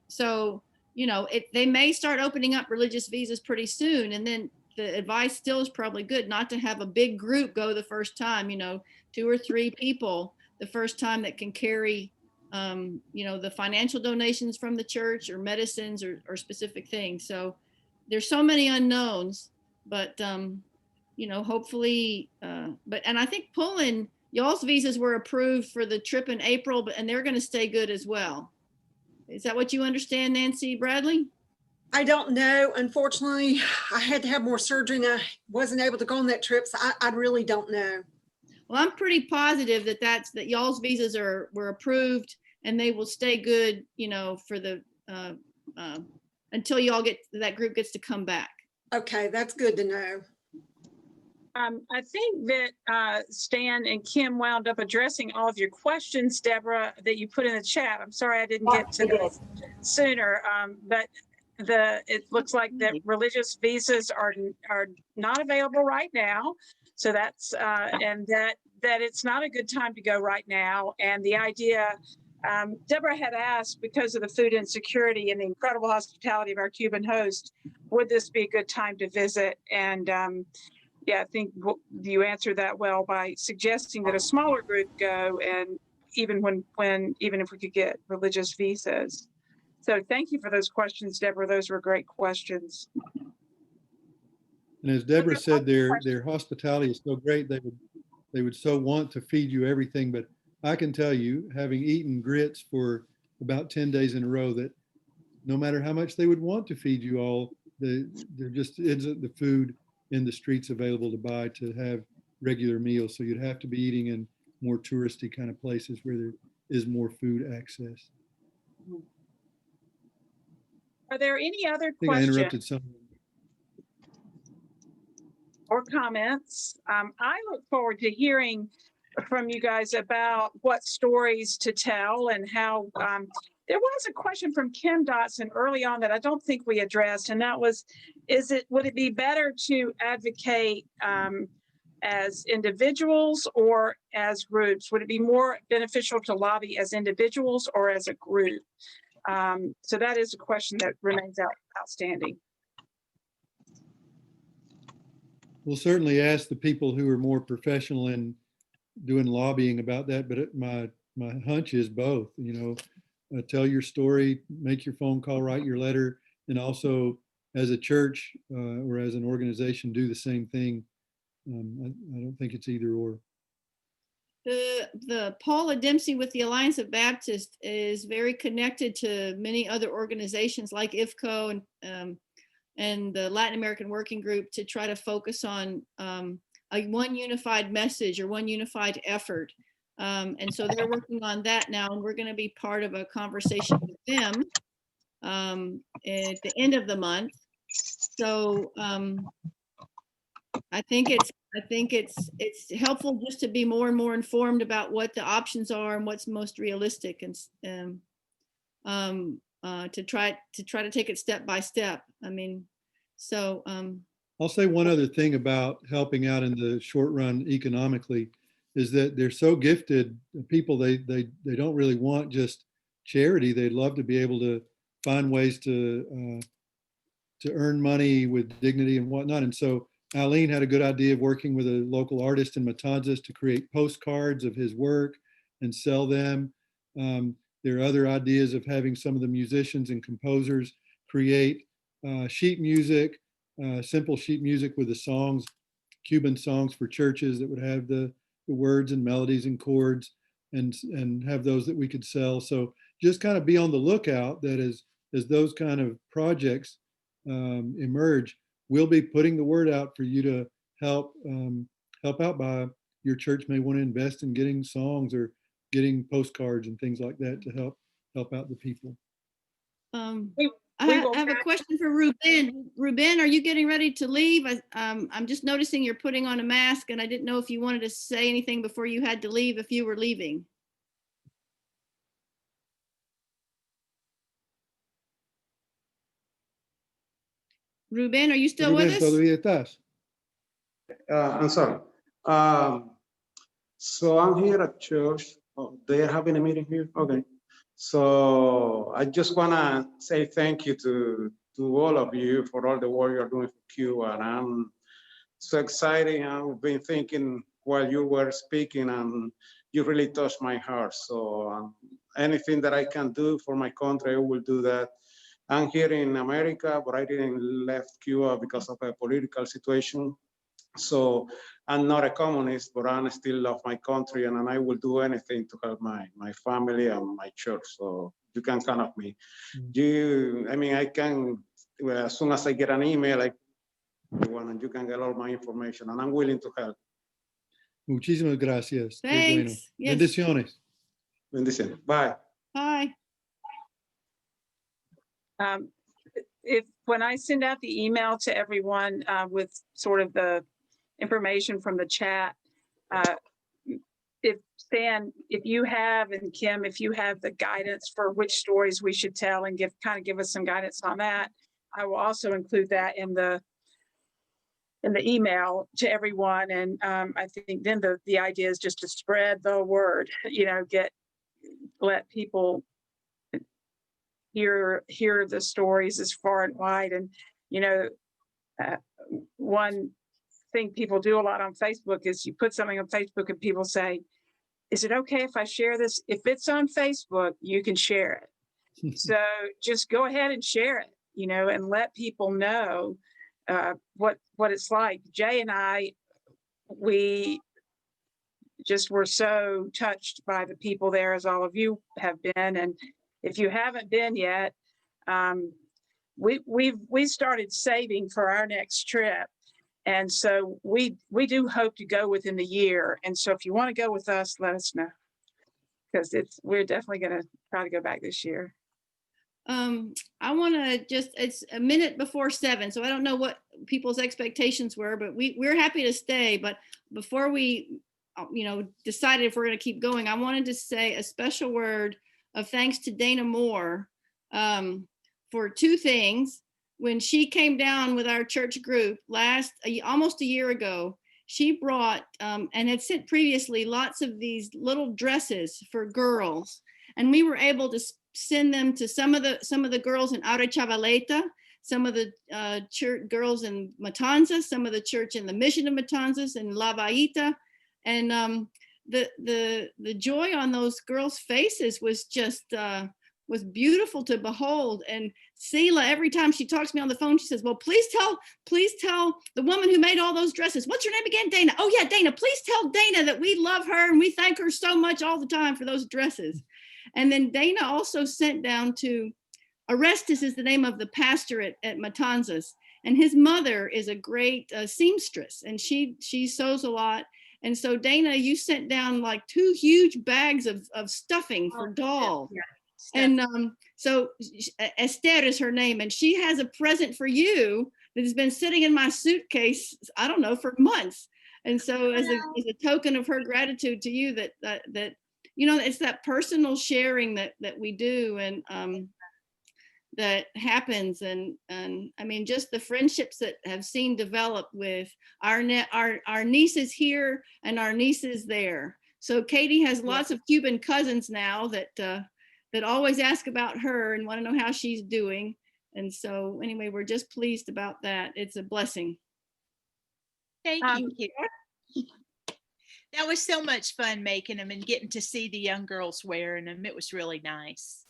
Speaker 3: So, you know, they may start opening up religious visas pretty soon, and then the advice still is probably good not to have a big group go the first time, you know, 2 or 3 people the first time that can carry you know, the financial donations from the church or medicines or specific things. So there's so many unknowns, but you know, hopefully, and I think Poland, y'all's visas were approved for the trip in April, and they're going to stay good as well. Is that what you understand, Nancy Bradley?
Speaker 4: I don't know. Unfortunately, I had to have more surgery and I wasn't able to go on that trip. So I really don't know.
Speaker 3: Well, I'm pretty positive that y'all's visas were approved and they will stay good, you know, for the until y'all that group gets to come back.
Speaker 4: Okay, that's good to know.
Speaker 1: I think that Stan and Kim wound up addressing all of your questions, Deborah, that you put in the chat. I'm sorry I didn't get to those sooner, but it looks like that religious visas are not available right now. So that's and that it's not a good time to go right now. And the idea, Deborah had asked, because of the food insecurity and the incredible hospitality of our Cuban host, would this be a good time to visit? And yeah, I think you answered that well by suggesting that a smaller group go, and even even if we could get religious visas. So thank you for those questions, Deborah. Those were great questions.
Speaker 2: And as Deborah said, their hospitality is so great, they would so want to feed you everything. But I can tell you, having eaten grits for about 10 days in a row, that no matter how much they would want to feed you all, there just isn't the food in the streets available to buy to have regular meals. So you'd have to be eating in more touristy kind of places where there is more food access.
Speaker 1: Are there any other
Speaker 2: I think I
Speaker 1: questions
Speaker 2: interrupted someone.
Speaker 1: or comments? I look forward to hearing from you guys about what stories to tell and how. There was a question from Kim Dotson early on that I don't think we addressed, and that was, would it be better to advocate as individuals or as groups? Would it be more beneficial to lobby as individuals or as a group? So that is a question that remains outstanding.
Speaker 2: We'll certainly ask the people who are more professional in doing lobbying about that, but my hunch is both. You know, tell your story, make your phone call, write your letter, and also as a church or as an organization, do the same thing. I don't think it's either or.
Speaker 3: The Paula Dempsey with the Alliance of Baptists is very connected to many other organizations like IFCO and the Latin American Working Group to try to focus on one unified message or one unified effort. And so they're working on that now, and we're going to be part of a conversation with them at the end of the month. So I think it's helpful just to be more and more informed about what the options are and what's most realistic, and to try to take it step by step. I mean, so
Speaker 2: I'll say one other thing about helping out in the short run economically is that they're so gifted people. They don't really want just charity. They'd love to be able to find ways to earn money with dignity and whatnot. And so Eileen had a good idea of working with a local artist in Matanzas to create postcards of his work and sell them. There are other ideas of having some of the musicians and composers create sheet music, simple sheet music with the songs, Cuban songs for churches that would have the words and melodies and chords, and have those that we could sell. So just kind of be on the lookout that as those kind of projects emerge, we'll be putting the word out for you to help out by your church may want to invest in getting songs or getting postcards and things like that to help out the people.
Speaker 1: We will
Speaker 3: I have a
Speaker 1: back-
Speaker 3: question for Ruben. Ruben, are you getting ready to leave? I'm just noticing you're putting on a mask, and I didn't know if you wanted to say anything before you had to leave, if you were leaving. Ruben, are you still with
Speaker 2: Rubén,
Speaker 3: us?
Speaker 2: ¿todavía estás?
Speaker 5: I'm sorry. So I'm here at church. Oh, they're having a meeting here? Okay. So I just want to say thank you to all of you for all the work you're doing for Cuba. And I'm so excited. I've been thinking while you were speaking, and you really touched my heart. So anything that I can do for my country, I will do that. I'm here in America, but I didn't left Cuba because of a political situation. So I'm not a communist, but I still love my country, and I will do anything to help my family and my church. So you can count on me. I can, as soon as I get an email, and you can get all my information, and I'm willing to help.
Speaker 2: Muchísimas gracias. Qué bueno.
Speaker 3: Thanks. Yes.
Speaker 2: Bendiciones.
Speaker 5: Bendición. Bye.
Speaker 3: Bye.
Speaker 1: When I send out the email to everyone with sort of the information from the chat, if Stan, if you have, and Kim, if you have the guidance for which stories we should tell and give us some guidance on that, I will also include that in the email to everyone. And I think then the idea is just to spread the word, let people hear the stories as far and wide. And one thing people do a lot on Facebook is you put something on Facebook and people say, is it okay if I share this? If it's on Facebook, you can share it. So just go ahead and share it, and let people know what it's like. Jay and I, we just were so touched by the people there, as all of you have been. And if you haven't been yet, we started saving for our next trip. And so we do hope to go within the year. And so if you want to go with us, let us know, because we're definitely going to try to go back this year.
Speaker 3: I want to it's a minute before 7, so I don't know what people's expectations were, but we're happy to stay. But before we, decided if we're going to keep going, I wanted to say a special word of thanks to Dana Moore for 2 things. When she came down with our church group almost a year ago, she brought and had sent previously lots of these little dresses for girls, and we were able to send them to some of the girls in Arechavaleta, some of the church girls in Matanzas, some of the church in the Mission of Matanzas and La Vaita, and the joy on those girls' faces was just was beautiful to behold. And Selah, every time she talks to me on the phone, she says, well, please tell the woman who made all those dresses. What's your name again? Dana. Oh yeah, Dana, please tell Dana that we love her and we thank her so much all the time for those dresses. And then Dana also sent down to Orestes, is the name of the pastor at Matanzas. And his mother is a great seamstress, and she sews a lot. And so Dana, you sent down like 2 huge bags of stuffing for dolls. Yeah. And so Esther is her name, and she has a present for you that has been sitting in my suitcase, I don't know, for months. And so as a token of her gratitude to you, that it's that personal sharing that we do, and that happens, and I mean, just the friendships that have seen develop with our nieces here and our nieces there. So Katie has lots of Cuban cousins now that always ask about her and want to know how she's doing. And so anyway, we're just pleased about that. It's a blessing.
Speaker 8: Thank you. That was so much fun making them and getting to see the young girls wearing them. It was really nice.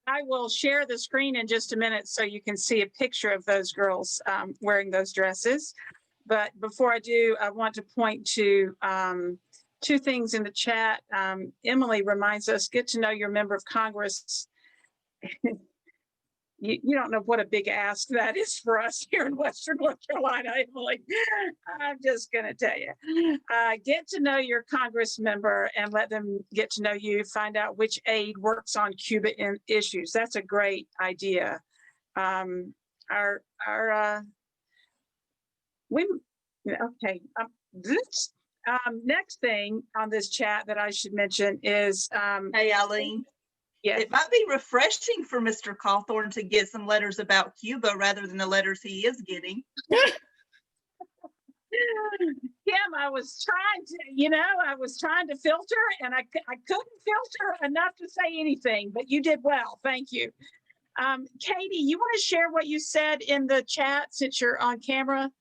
Speaker 1: I will share the screen in just a minute so you can see a picture of those girls wearing those dresses. But before I do, I want to point to 2 things in the chat. Emily reminds us, get to know your member of Congress. you don't know what a big ask that is for us here in Western North Carolina, Emily. I'm just going to tell you. Get to know your Congress member and let them get to know you. Find out which aid works on Cuba issues. That's a great idea. This next thing on this chat that I should mention is
Speaker 9: Hey, Eileen.
Speaker 1: yes.
Speaker 9: It might be refreshing for Mr. Cawthorn to get some letters about Cuba rather than the letters he is getting.
Speaker 1: Kim, I was trying to filter, and I couldn't filter enough to say anything, but you did well. Thank you. Katie, you want to share what you said in the chat since you're on camera,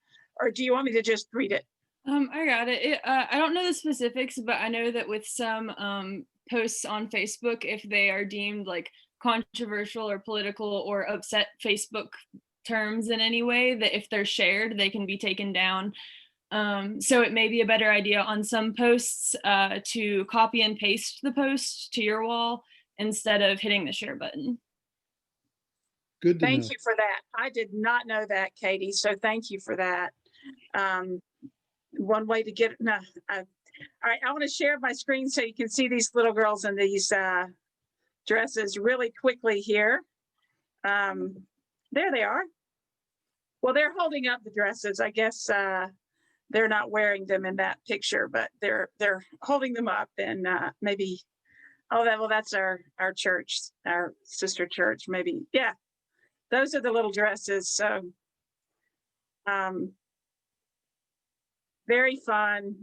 Speaker 1: or do you want me to just read it?
Speaker 10: I got it. I don't know the specifics, but I know that with some posts on Facebook, if they are deemed like controversial or political or upset Facebook terms in any way, that if they're shared, they can be taken down. So it may be a better idea on some posts to copy and paste the post to your wall instead of hitting the share button.
Speaker 2: Good to know.
Speaker 1: Thank you for that. I did not know that, Katie. So thank you for that. One way to get it. No, all right. I want to share my screen so you can see these little girls in these dresses really quickly here. There they are. Well, they're holding up the dresses. I guess they're not wearing them in that picture, but they're holding them up, and maybe. Oh, that's our church, our sister church. Maybe, yeah. Those are the little dresses. So, very fun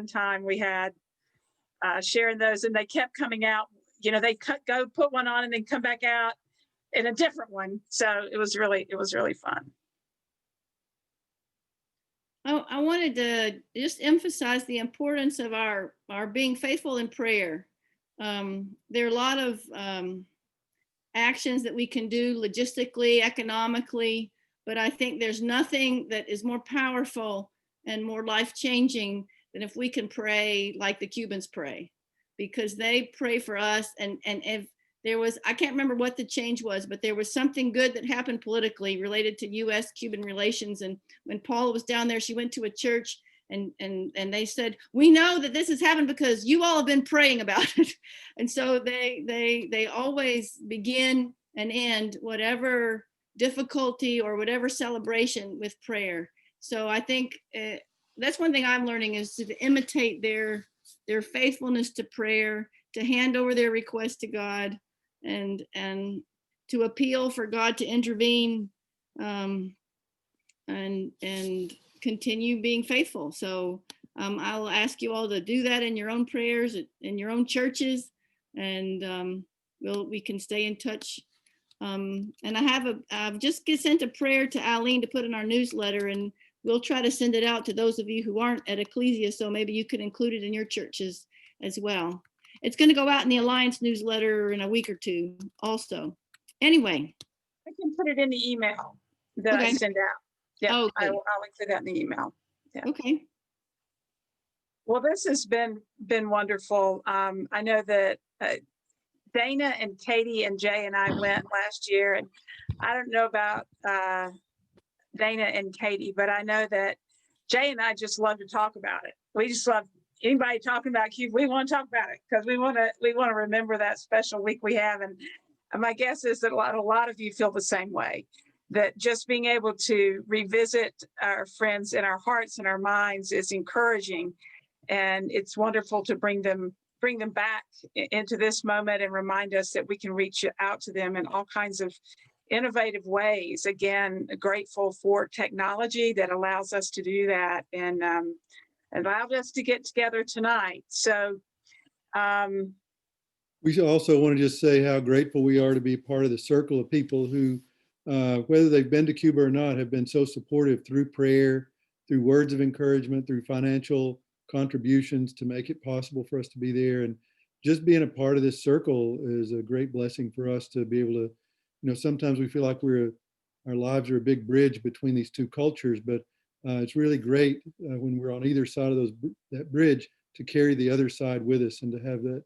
Speaker 1: time we had sharing those, and they kept coming out. You know, they go put one on and then come back out in a different one. So it was really fun.
Speaker 3: I wanted to just emphasize the importance of our being faithful in prayer. There are a lot of actions that we can do logistically, economically, but I think there's nothing that is more powerful and more life-changing than if we can pray like the Cubans pray, because they pray for us. And if there was, I can't remember what the change was, but there was something good that happened politically related to US-Cuban relations. And when Paula was down there, she went to a church and they said, we know that this has happened because you all have been praying about it. And so they always begin and end whatever difficulty or whatever celebration with prayer. So I think that's one thing I'm learning, is to imitate their faithfulness to prayer, to hand over their requests to God, and to appeal for God to intervene, and continue being faithful. So I'll ask you all to do that in your own prayers, in your own churches, and we can stay in touch. And I've just sent a prayer to Eileen to put in our newsletter, and we'll try to send it out to those of you who aren't at Ecclesia, so maybe you could include it in your churches as well. It's going to go out in the Alliance newsletter in a week or two also. Anyway.
Speaker 1: I can put it in the email that I send out. Yeah,
Speaker 3: oh,
Speaker 1: I'll include that in the email. Yeah.
Speaker 3: Okay.
Speaker 1: Well, this has been wonderful. I know that Dana and Katie and Jay and I went last year, and I don't know about Dana and Katie, but I know that Jay and I just love to talk about it. We just love anybody talking about Cuba. We want to talk about it because we want to remember that special week we have. And my guess is that a lot of you feel the same way, that just being able to revisit our friends in our hearts and our minds is encouraging. And it's wonderful to bring them back into this moment and remind us that we can reach out to them in all kinds of innovative ways. Again, grateful for technology that allows us to do that, and allowed us to get together tonight. So
Speaker 2: we also want to just say how grateful we are to be part of the circle of people who, whether they've been to Cuba or not, have been so supportive through prayer, through words of encouragement, through financial contributions to make it possible for us to be there. And just being a part of this circle is a great blessing for us to be able to, sometimes we feel like our lives are a big bridge between these two cultures, but it's really great when we're on either side of that bridge to carry the other side with us and to have the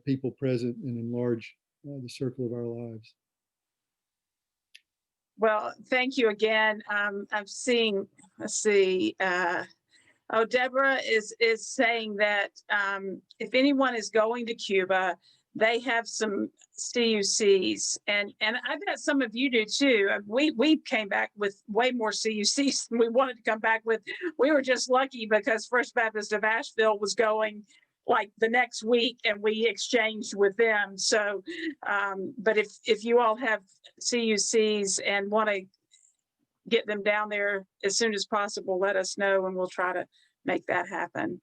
Speaker 2: people present and enlarge the circle of our lives.
Speaker 1: Well, thank you again. I'm seeing, let's see, Deborah is saying that if anyone is going to Cuba, they have some CUCs, and I bet some of you do too. We came back with way more CUCs than we wanted to come back with. We were just lucky because First Baptist of Asheville was going like the next week, and we exchanged with them. So, but if you all have CUCs and want to get them down there as soon as possible, let us know, and we'll try to make that happen.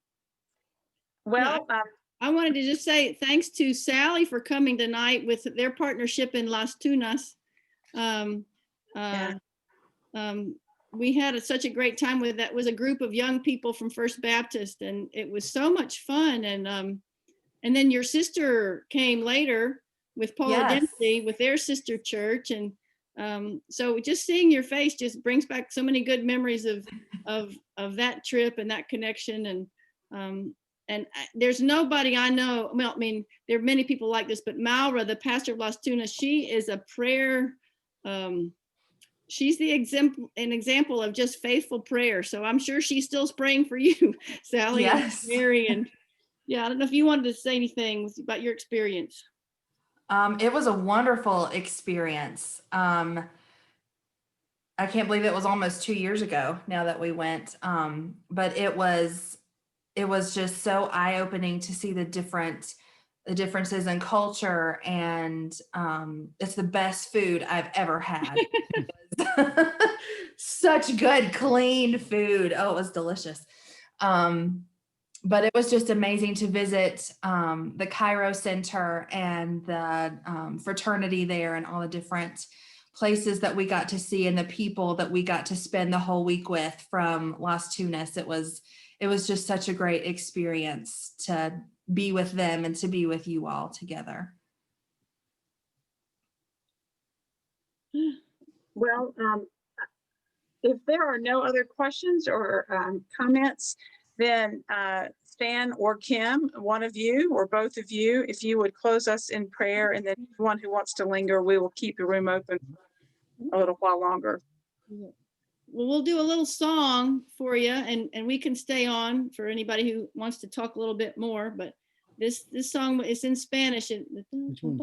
Speaker 1: Well,
Speaker 3: I wanted to just say thanks to Sally for coming tonight with their partnership in Las Tunas. We had such a great time with that. It was a group of young people from First Baptist, and it was so much fun. And then your sister came later with Paula
Speaker 11: Yes.
Speaker 3: Dempsey with their sister church, and so just seeing your face just brings back so many good memories of that trip and that connection. And there's nobody I know. Well, I mean, there are many people like this, but Maura, the pastor of Las Tunas, she is a prayer. She's an example of just faithful prayer. So I'm sure she's still praying for you, Sally.
Speaker 11: Yes.
Speaker 3: And Mary, and yeah, I don't know if you wanted to say anything about your experience.
Speaker 11: It was a wonderful experience. I can't believe it was almost 2 years ago now that we went. But it was just so eye-opening to see the differences in culture, and it's the best food I've ever had. Such good, clean food. Oh, it was delicious. But it was just amazing to visit the Cairo Center and the fraternity there, and all the different places that we got to see, and the people that we got to spend the whole week with from Las Tunas. It was just such a great experience to be with them and to be with you all together.
Speaker 1: well, if there are no other questions or comments, then Stan or Kim, one of you or both of you, if you would close us in prayer, and then anyone who wants to linger, we will keep the room open a little while longer.
Speaker 3: Well, we'll do a little song for you, and we can stay on for anybody who wants to talk a little bit more. But this song is in Spanish.
Speaker 2: Which one?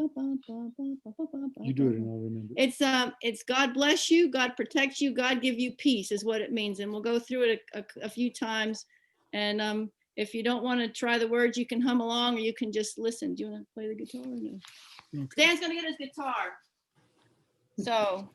Speaker 2: You do it and I'll remember.
Speaker 3: It's God bless you, God protect you, God give you peace is what it means. And we'll go through it a few times. And if you don't want to try the words, you can hum along, or you can just listen. Do you want to play the guitar or no? Okay. Stan's gonna get his guitar. So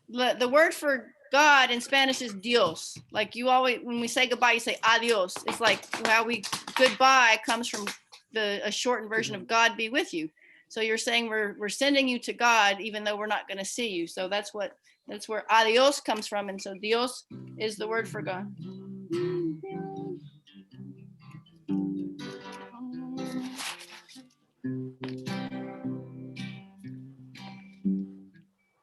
Speaker 3: the word for God in Spanish is Dios. Like you always, when we say goodbye, you say adios. It's like how goodbye comes from a shortened version of God be with you. So you're saying we're sending you to God, even though we're not going to see you. So that's where adios comes from. And so Dios is the word for God.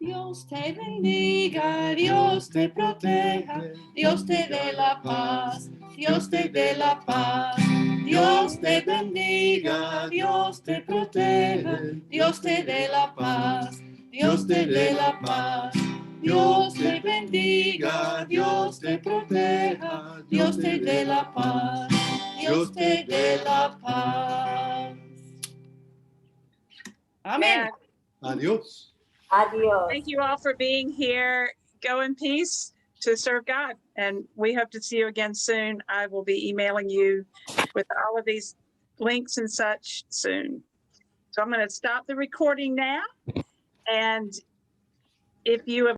Speaker 3: Dios te bendiga, Dios te proteja, Dios te dé la paz, Dios te dé la paz. Dios te bendiga, Dios te proteja, Dios te dé la paz, Dios te dé la paz. Dios te bendiga, Dios te proteja, Dios te dé la paz, Dios te dé la paz. Amén.
Speaker 2: Adios.
Speaker 7: Adios.
Speaker 1: Thank you all for being here. Go in peace to serve God, and we hope to see you again soon. I will be emailing you with all of these links and such soon. So I'm going to stop the recording now, and if you have